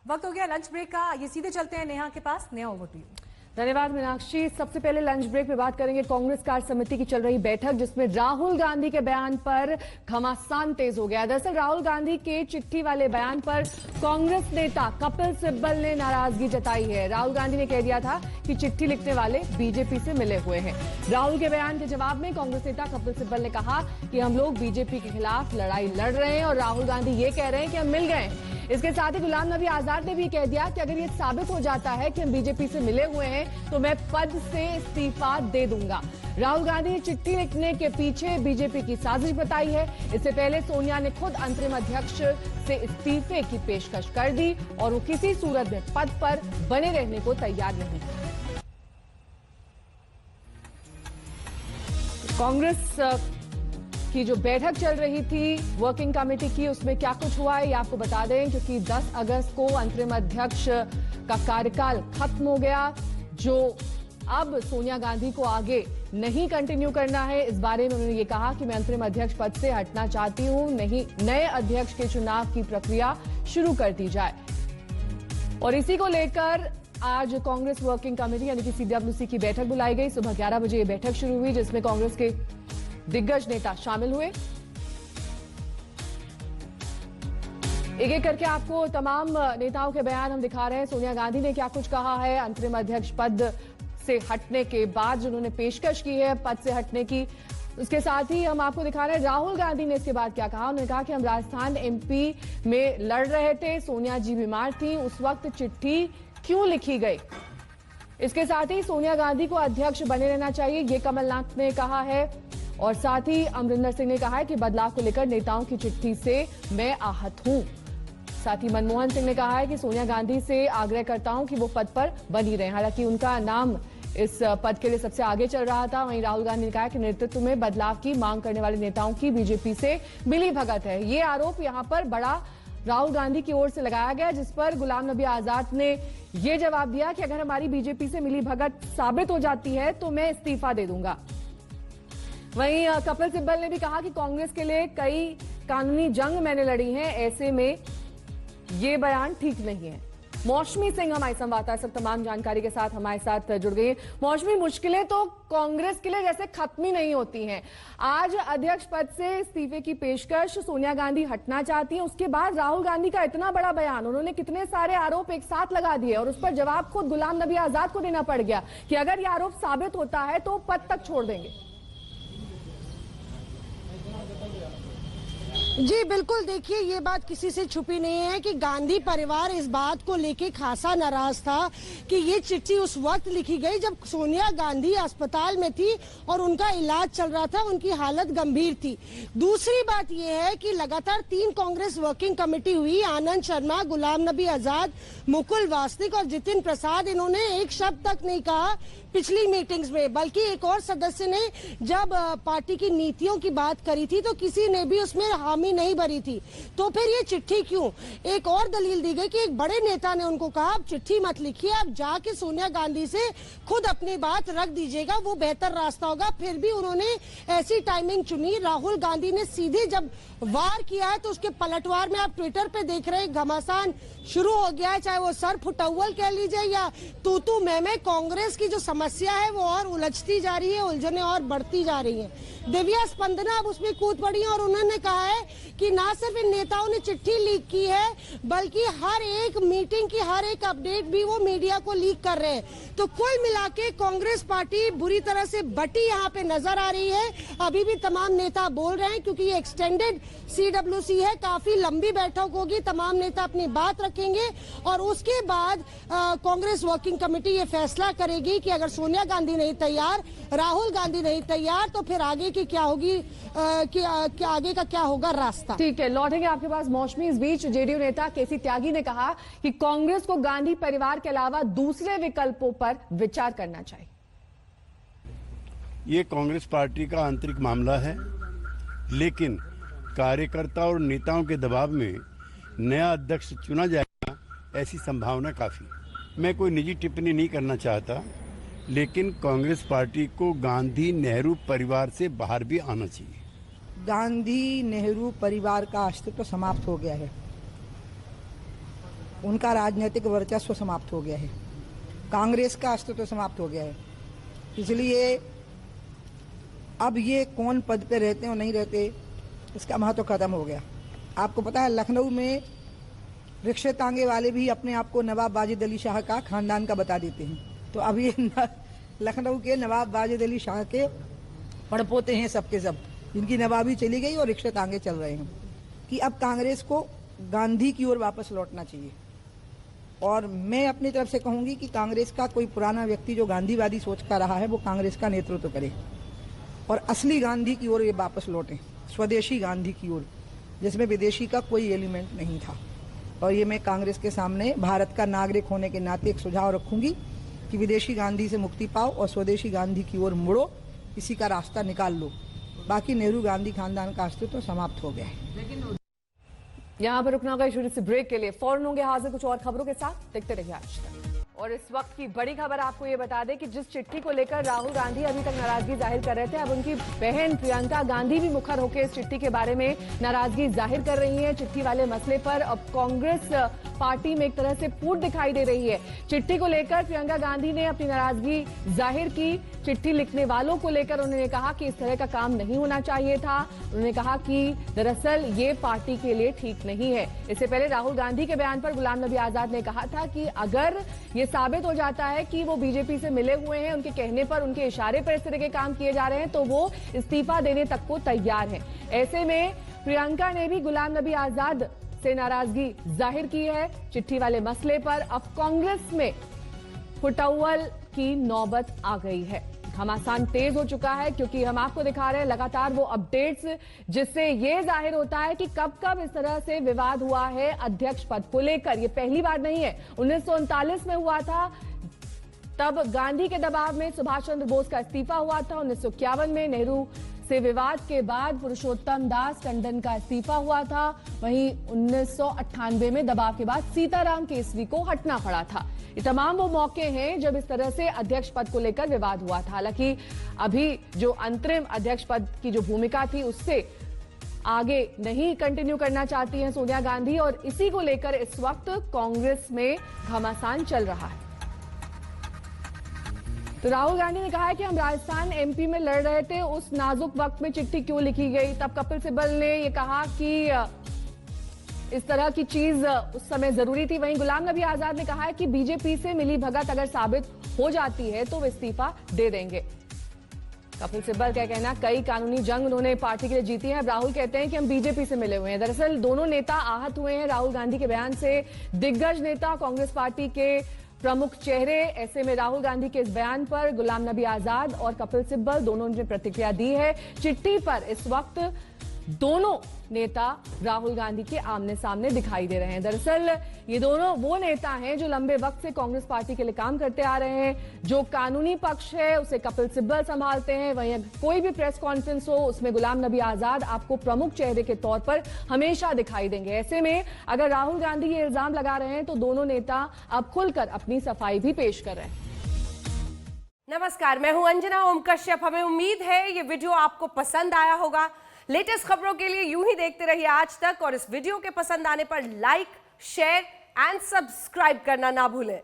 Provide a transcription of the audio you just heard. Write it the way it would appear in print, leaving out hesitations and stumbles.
वक्त हो गया लंच ब्रेक का। ये सीधे चलते हैं नेहा के पास। Neha, over to you. धन्यवाद मीनाक्षी। सबसे पहले लंच ब्रेक में बात करेंगे कांग्रेस कार्य समिति की चल रही बैठक, जिसमें राहुल गांधी के बयान पर घमासान तेज हो गया। दरअसल राहुल गांधी के चिट्ठी वाले बयान पर कांग्रेस नेता कपिल सिब्बल ने नाराजगी जताई है। राहुल गांधी ने कह दिया था कि चिट्ठी लिखने वाले बीजेपी से मिले हुए हैं। राहुल के बयान के जवाब में कांग्रेस नेता कपिल सिब्बल ने कहा कि हम लोग बीजेपी के खिलाफ लड़ाई लड़ रहे हैं और राहुल गांधी ये कह रहे हैं कि हम मिल गए। इसके साथ ही गुलाम नबी आजाद ने भी कह दिया कि अगर ये साबित हो जाता है कि हम बीजेपी से मिले हुए हैं तो मैं पद से इस्तीफा दे दूंगा। राहुल गांधी ने चिट्ठी लिखने के पीछे बीजेपी की साजिश बताई है। इससे पहले सोनिया ने खुद अंतरिम अध्यक्ष से इस्तीफे की पेशकश कर दी और वो किसी सूरत में पद पर बने रहने को तैयार नहीं। कांग्रेस की जो बैठक चल रही थी वर्किंग कमेटी की, उसमें क्या कुछ हुआ है ये आपको बता दें, क्योंकि 10 अगस्त को अंतरिम अध्यक्ष का कार्यकाल खत्म हो गया। जो अब सोनिया गांधी को आगे नहीं कंटिन्यू करना है, इस बारे में उन्होंने ये कहा कि मैं अंतरिम अध्यक्ष पद से हटना चाहती हूं, नहीं नए अध्यक्ष के चुनाव की प्रक्रिया शुरू कर दी जाए। और इसी को लेकर आज कांग्रेस वर्किंग कमेटी यानी कि CWC की बैठक बुलाई गई। सुबह 11 बजे ये बैठक शुरू हुई, जिसमें कांग्रेस के दिग्गज नेता शामिल हुए। एक एक करके आपको तमाम नेताओं के बयान हम दिखा रहे हैं। सोनिया गांधी ने क्या कुछ कहा है अंतरिम अध्यक्ष पद से हटने के बाद, जो उन्होंने पेशकश की है पद से हटने की। उसके साथ ही हम आपको दिखा रहे हैं राहुल गांधी ने इसके बाद क्या कहा। उन्होंने कहा कि हम राजस्थान MP में लड़ रहे थे, सोनिया जी बीमार थी, उस वक्त चिट्ठी क्यों लिखी गई। इसके साथ ही सोनिया गांधी को अध्यक्ष बने रहना चाहिए, ये कमलनाथ ने कहा है। और साथ ही अमरिंदर सिंह ने कहा है कि बदलाव को लेकर नेताओं की चिट्ठी से मैं आहत हूं। साथ ही मनमोहन सिंह ने कहा है कि सोनिया गांधी से आग्रह करता हूं कि वो पद पर बनी रहे। हालांकि उनका नाम इस पद के लिए सबसे आगे चल रहा था। वहीं राहुल गांधी ने कहा कि नेतृत्व में बदलाव की मांग करने वाले नेताओं की बीजेपी से मिली भगत है। ये आरोप यहां पर बड़ा राहुल गांधी की ओर से लगाया गया, जिस पर गुलाम नबी आजाद ने यह जवाब दिया कि अगर हमारी बीजेपी से मिली भगत साबित हो जाती है तो मैं इस्तीफा दे दूंगा। वहीं कपिल सिब्बल ने भी कहा कि कांग्रेस के लिए कई कानूनी जंग मैंने लड़ी है, ऐसे में ये बयान ठीक नहीं है। मौसमी सिंह हमारी संवाददाता सब तमाम जानकारी के साथ हमारे साथ जुड़ गई है। मौसमी, मुश्किलें तो कांग्रेस के लिए जैसे खत्म ही नहीं होती हैं। आज अध्यक्ष पद से इस्तीफे की पेशकश, सोनिया गांधी हटना चाहती हैं, उसके बाद राहुल गांधी का इतना बड़ा बयान, उन्होंने कितने सारे आरोप एक साथ लगा दिए और उस पर जवाब खुद गुलाम नबी आजाद को देना पड़ गया कि अगर ये आरोप साबित होता है तो पद तक छोड़ देंगे। जी बिल्कुल, देखिए ये बात किसी से छुपी नहीं है कि गांधी परिवार इस बात को लेके खासा नाराज था कि ये चिट्ठी उस वक्त लिखी गई जब सोनिया गांधी अस्पताल में थी और उनका इलाज चल रहा था, उनकी हालत गंभीर थी। दूसरी बात ये है कि लगातार 3 कांग्रेस वर्किंग कमेटी हुई, आनंद शर्मा, गुलाम नबी आजाद, मुकुल वासनिक और जितिन प्रसाद, इन्होंने एक शब्द तक नहीं कहा पिछली मीटिंग्स में, बल्कि एक और सदस्य ने जब पार्टी की नीतियों की बात करी थी तो किसी ने भी उसमें हामी नहीं भरी थी। तो फिर ये चिट्ठी क्यों? एक और दलील दी गई कि एक बड़े नेता ने उनको कहा आप चिट्ठी मत लिखिए, आप जाके सोनिया गांधी से खुद अपनी बात रख दीजिएगा, वो बेहतर रास्ता होगा। फिर भी उन्होंने ऐसी टाइमिंग चुनी। राहुल गांधी ने सीधे जब वार किया है तो उसके पलटवार में आप ट्विटर पे देख रहे हैं घमासान शुरू हो गया है, चाहे वो सर फुटौल कह लीजिए या तू मैं। कांग्रेस की जो समस्या है वो और उलझती जा रही है, उलझने और बढ़ती जा रही है। दिव्या स्पंदना अब उसमें कूद पड़ी है और उन्होंने कहा है कि ना सिर्फ इन नेताओं ने चिट्ठी लीक की है, बल्कि हर एक मीटिंग की हर एक अपडेट भी वो मीडिया को लीक कर रहे हैं। तो कुल मिला के कांग्रेस पार्टी बुरी तरह से बटी यहाँ पे नजर आ रही है। अभी भी तमाम नेता बोल रहे हैं क्योंकि ये एक्सटेंडेड CWC है, काफी लंबी बैठक होगी, तमाम नेता अपनी बात रखेंगे और उसके बाद कांग्रेस वर्किंग कमेटी ये फैसला करेगी कि अगर सोनिया गांधी नहीं तैयार, राहुल गांधी नहीं तैयार, तो फिर आगे की क्या होगी, आगे का क्या होगा रास्ता। ठीक है, लौटेंगे आपके पास मौसमी। इस बीच JDU नेता KC त्यागी ने कहा कि कांग्रेस को गांधी परिवार के अलावा दूसरे विकल्पों पर विचार करना चाहिए। ये कांग्रेस पार्टी का आंतरिक मामला है, लेकिन कार्यकर्ता और नेताओं के दबाव में नया अध्यक्ष चुना जाएगा, ऐसी संभावना काफी। मैं कोई निजी टिप्पणी नहीं करना चाहता, लेकिन कांग्रेस पार्टी को गांधी नेहरू परिवार से बाहर भी आना चाहिए। गांधी नेहरू परिवार का अस्तित्व समाप्त हो गया है। उनका राजनीतिक वर्चस्व समाप्त हो गया है, कांग्रेस का अस्तित्व समाप्त हो गया है। इसलिए अब ये कौन पद पे रहते और नहीं रहते, इसका महत्व खत्म हो गया। आपको पता है लखनऊ में रिक्शे तांगे वाले भी अपने आप को नवाब वाजिद अली शाह का खानदान का बता देते हैं। तो अब ये लखनऊ के नवाब वाजिद अली शाह के पड़पोते हैं सबके सब, जिनकी नवाबी चली गई और रिक्शे तांगे चल रहे हैं। कि अब कांग्रेस को गांधी की ओर वापस लौटना चाहिए। और मैं अपनी तरफ से कहूंगी कि कांग्रेस का कोई पुराना व्यक्ति जो गांधीवादी सोच का रहा है वो कांग्रेस का नेतृत्व करे और असली गांधी की ओर ये वापस लौटे, स्वदेशी गांधी की ओर, जिसमें विदेशी का कोई एलिमेंट नहीं था। और ये मैं कांग्रेस के सामने भारत का नागरिक होने के नाते एक सुझाव रखूंगी कि विदेशी गांधी से मुक्ति पाओ और स्वदेशी गांधी की ओर मुड़ो, इसी का रास्ता निकाल लो। बाकी नेहरू गांधी खानदान का अस्तित्व समाप्त हो गया है। यहाँ पर रुकना होगा छोटे से ब्रेक के लिए। फौरन होंगे हाजिर कुछ और खबरों के साथ, देखते रहिए आज तक। और इस वक्त की बड़ी खबर आपको ये बता दें कि जिस चिट्ठी को लेकर राहुल गांधी अभी तक नाराजगी जाहिर कर रहे थे, अब उनकी बहन प्रियंका गांधी भी मुखर होकर इस चिट्ठी के बारे में नाराजगी जाहिर कर रही है। चिट्ठी वाले मसले पर अब कांग्रेस पार्टी में एक तरह से फूट दिखाई दे रही है। चिट्ठी को लेकर प्रियंका गांधी ने अपनी नाराजगी जाहिर की। चिट्ठी लिखने वालों को लेकर उन्होंने कहा कि इस तरह का काम नहीं होना चाहिए था। उन्होंने कहा कि दरअसल ये पार्टी के लिए ठीक नहीं है। इससे पहले राहुल गांधी के बयान पर गुलाम नबी आजाद ने कहा था कि अगर ये साबित हो जाता है कि वो बीजेपी से मिले हुए हैं, उनके कहने पर, उनके इशारे पर इस तरह के काम किए जा रहे हैं, तो वो इस्तीफा देने तक को तैयार हैं। ऐसे में प्रियंका ने भी गुलाम नबी आजाद से नाराजगी जाहिर की है। चिट्ठी वाले मसले पर अब कांग्रेस में फुटअव्वल की नौबत आ गई है। घमासान तेज हो चुका है क्योंकि हम आपको दिखा रहे हैं लगातार वो अपडेट्स, जिससे ये जाहिर होता है कि कब कब इस तरह से विवाद हुआ है अध्यक्ष पद को लेकर। ये पहली बार नहीं है, 1939 में हुआ था, तब गांधी के दबाव में सुभाष चंद्र बोस का इस्तीफा हुआ था। 1951 में नेहरू से विवाद के बाद पुरुषोत्तम दास टंडन का इस्तीफा हुआ था। वहीं 1998 में दबाव के बाद सीताराम केसरी को हटना पड़ा था। ये तमाम वो मौके हैं जब इस तरह से अध्यक्ष पद को लेकर विवाद हुआ था। हालांकि अभी जो अंतरिम अध्यक्ष पद की जो भूमिका थी उससे आगे नहीं कंटिन्यू करना चाहती हैं सोनिया गांधी, और इसी को लेकर इस वक्त कांग्रेस में घमासान चल रहा है। तो राहुल गांधी ने कहा है कि हम राजस्थान एमपी में लड़ रहे थे, उस नाजुक वक्त में चिट्ठी क्यों लिखी गई। तब कपिल सिब्बल ने ये कहा कि इस तरह की चीज उस समय जरूरी थी। वहीं गुलाम नबी आजाद ने कहा है कि बीजेपी से मिली भगत अगर साबित हो जाती है तो वो इस्तीफा दे देंगे। कपिल सिब्बल का कहना, कई कानूनी जंग उन्होंने पार्टी के लिए जीती है। अब राहुल कहते हैं कि हम बीजेपी से मिले हुए हैं। दरअसल दोनों नेता आहत हुए हैं राहुल गांधी के बयान से। दिग्गज नेता, कांग्रेस पार्टी के प्रमुख चेहरे, ऐसे में राहुल गांधी के इस बयान पर गुलाम नबी आजाद और कपिल सिब्बल दोनों ने प्रतिक्रिया दी है। चिट्ठी पर इस वक्त दोनों नेता राहुल गांधी के आमने सामने दिखाई दे रहे हैं। दरअसल ये दोनों वो नेता हैं जो लंबे वक्त से कांग्रेस पार्टी के लिए काम करते आ रहे हैं। जो कानूनी पक्ष है उसे कपिल सिब्बल संभालते हैं। वहीं कोई भी प्रेस कॉन्फ्रेंस हो उसमें गुलाम नबी आजाद आपको प्रमुख चेहरे के तौर पर हमेशा दिखाई देंगे। ऐसे में अगर राहुल गांधी ये इल्जाम लगा रहे हैं तो दोनों नेता अब खुलकर अपनी सफाई भी पेश कर रहे हैं। नमस्कार, मैं हूं अंजना ओम कश्यप। हमें उम्मीद है ये वीडियो आपको पसंद आया होगा। लेटेस्ट खबरों के लिए यूं ही देखते रहिए आज तक, और इस वीडियो के पसंद आने पर लाइक, शेयर एंड सब्सक्राइब करना ना भूलें।